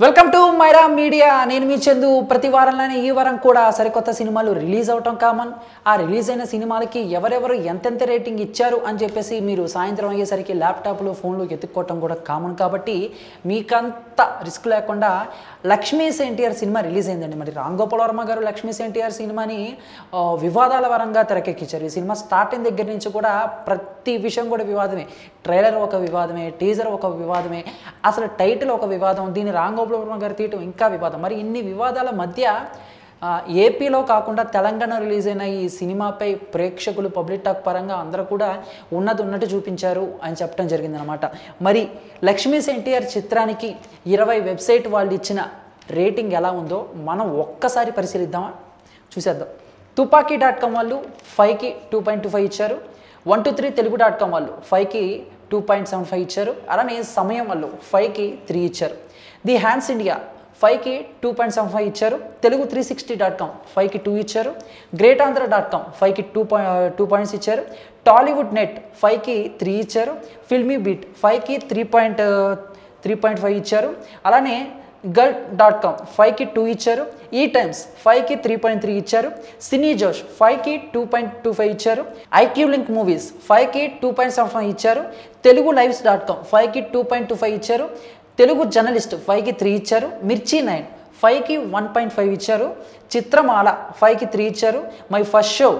Welcome to Myra media. నేను మీ చందు. ప్రతి వారంలోనే ఈ వారం కూడా సరికొత్త సినిమాలు రిలీజ్ అవటం కామన్. ఆ రిలీజ్ అయిన సినిమాలకి ఎవరెవరు ఎంతెంత రేటింగ్ ఇచ్చారు అని చెప్పేసి మీరు సాయంత్రం అయ్యేసరికి ల్యాప్టాప్లో ఫోన్లో ఎత్తుక్కోవటం కూడా కామన్. కాబట్టి మీకంత రిస్క్ లేకుండా లక్ష్మీస్ ఎన్టీఆర్ సినిమా రిలీజ్ అయిందండి. మరి రామ్ గోపాల్ వర్మ గారు లక్ష్మీస్ ఎన్టీఆర్ సినిమాని వివాదాల పరంగా తెరకెక్కించారు. ఈ సినిమా స్టార్టింగ్ దగ్గర నుంచి కూడా ప్రతి విషయం కూడా వివాదమే. ట్రైలర్ ఒక వివాదమే, టీజర్ ఒక వివాదమే, అసలు టైటిల్ ఒక వివాదం, దీన్ని రామ్ గోపాల్ వర్మ గారు తీయటం ఇంకా వివాదం. మరి ఇన్ని వివాదాల మధ్య ఏపీలో కాకుండా తెలంగాణ రిలీజ్ అయిన ఈ సినిమాపై ప్రేక్షకులు పబ్లిక్ టాక్ పరంగా అందరూ కూడా ఉన్నట్టు చూపించారు అని చెప్పడం జరిగిందనమాట. మరి లక్ష్మీస్ ఎన్టీఆర్ చిత్రానికి 20 వెబ్సైట్ వాళ్ళు ఇచ్చిన రేటింగ్ ఎలా ఉందో మనం ఒక్కసారి పరిశీలిద్దామా? చూసేద్దాం. తుపాకీ.com వాళ్ళు 5కి 2.25 ఇచ్చారు. 123telugu.com వాళ్ళు 5కి 2.75 ఇచ్చారు. అలానే సమయం వాళ్ళు 5కి 3 ఇచ్చారు. ది హ్యాండ్స్ ఇండియా 5కి 2.75 ఇచ్చారు. తెలుగు 360.com 5కి 2 ఇచ్చారు. గ్రేట్ ఆంధ్ర.com 5కి 2 పాయింట్స్ ఇచ్చారు. టాలీవుడ్ నెట్ 5కి 3 ఇచ్చారు. ఫిల్మీ బీట్ 5కి 3.5 ఇచ్చారు. అలానే గల్.com 5కి 2 ఇచ్చారు. ఈ టైమ్స్ 5కి 3.3 ఇచ్చారు. సినీ జోష్ 5కి 2.25 ఇచ్చారు. ఐక్యూ లింక్ మూవీస్ 5కి 2.75 ఇచ్చారు. తెలుగు లైవ్స్.com 5కి 2.25 ఇచ్చారు. తెలుగు జర్నలిస్ట్ 5కి 3 ఇచ్చారు. మిర్చి 9 5కి 1.5 ఇచ్చారు. చిత్రమాల 5కి 3 ఇచ్చారు. మై ఫస్ట్ షో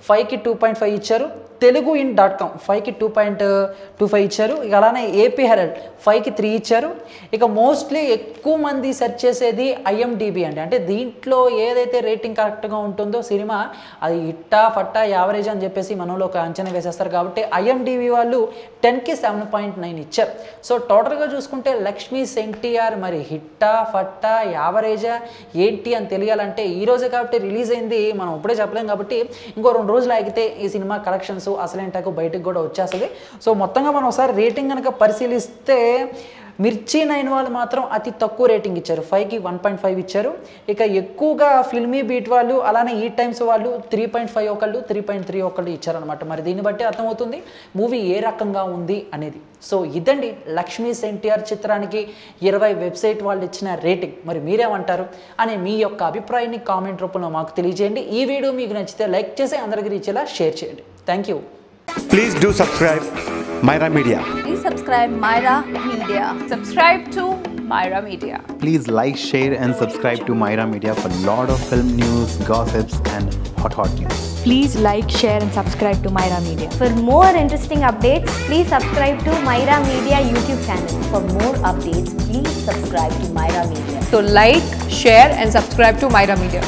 5కి 2.5 ఇచ్చారు. తెలుగు ఇన్.com 5కి 2.25 ఇచ్చారు. ఇక అలానే ఏపీ హెరాల్డ్ 5కి 3 ఇచ్చారు. ఇక మోస్ట్లీ ఎక్కువ మంది సెర్చ్ చేసేది IMDb అండి. అంటే దీంట్లో ఏదైతే రేటింగ్ కరెక్ట్గా ఉంటుందో సినిమా అది హిట్టా ఫట్టా యావరేజ్ అని చెప్పేసి మనలో ఒక అంచనా వేసేస్తారు. కాబట్టి IMDb వాళ్ళు 10కి 7.9 ఇచ్చారు. సో టోటల్గా చూసుకుంటే లక్ష్మీస్ ఎన్టీఆర్ మరి హిట్టా ఫట్టా యావరేజా ఏంటి అని తెలియాలంటే ఈరోజే కాబట్టి రిలీజ్ అయింది, మనం ఇప్పుడే చెప్పలేం. కాబట్టి ఇంకో 2 రోజులు ఆగితే ఈ సినిమా కలెక్షన్స్ అసలేంటాకు బయటకు కూడా వచ్చేస్తుంది. సో మొత్తంగా మనం ఒకసారి రేటింగ్ కనుక పరిశీలిస్తే మిర్చి 9 వాళ్ళు మాత్రం అతి తక్కువ రేటింగ్ ఇచ్చారు. 5కి 1.5 ఇచ్చారు. ఇక ఎక్కువగా ఫిల్మీ బీట్ వాళ్ళు అలానే ఈ టైమ్స్ వాళ్ళు 3.5 ఒకళ్ళు 3.3 ఒకళ్ళు ఇచ్చారనమాట. మరి దీన్ని బట్టి అర్థమవుతుంది మూవీ ఏ రకంగా ఉంది అనేది. సో ఇదండి లక్ష్మీస్ ఎన్టీఆర్ చిత్రానికి 20 వెబ్సైట్ వాళ్ళు ఇచ్చిన రేటింగ్. మరి మీరేమంటారు అనే మీ యొక్క అభిప్రాయాన్ని కామెంట్ రూపంలో మాకు తెలియజేయండి. ఈ వీడియో మీకు నచ్చితే లైక్ చేసి అందరికీ రీచేలా షేర్ చేయండి. Thank you. Please do subscribe Myra Media. Please subscribe Myra Media. Subscribe to Myra Media. Please like, share and subscribe to Myra Media for lot of film news, gossips and hot news. Please like, share and subscribe to Myra Media. For more interesting updates, please subscribe to Myra Media YouTube channel. For more updates, please subscribe to Myra Media. So like, share and subscribe to Myra Media.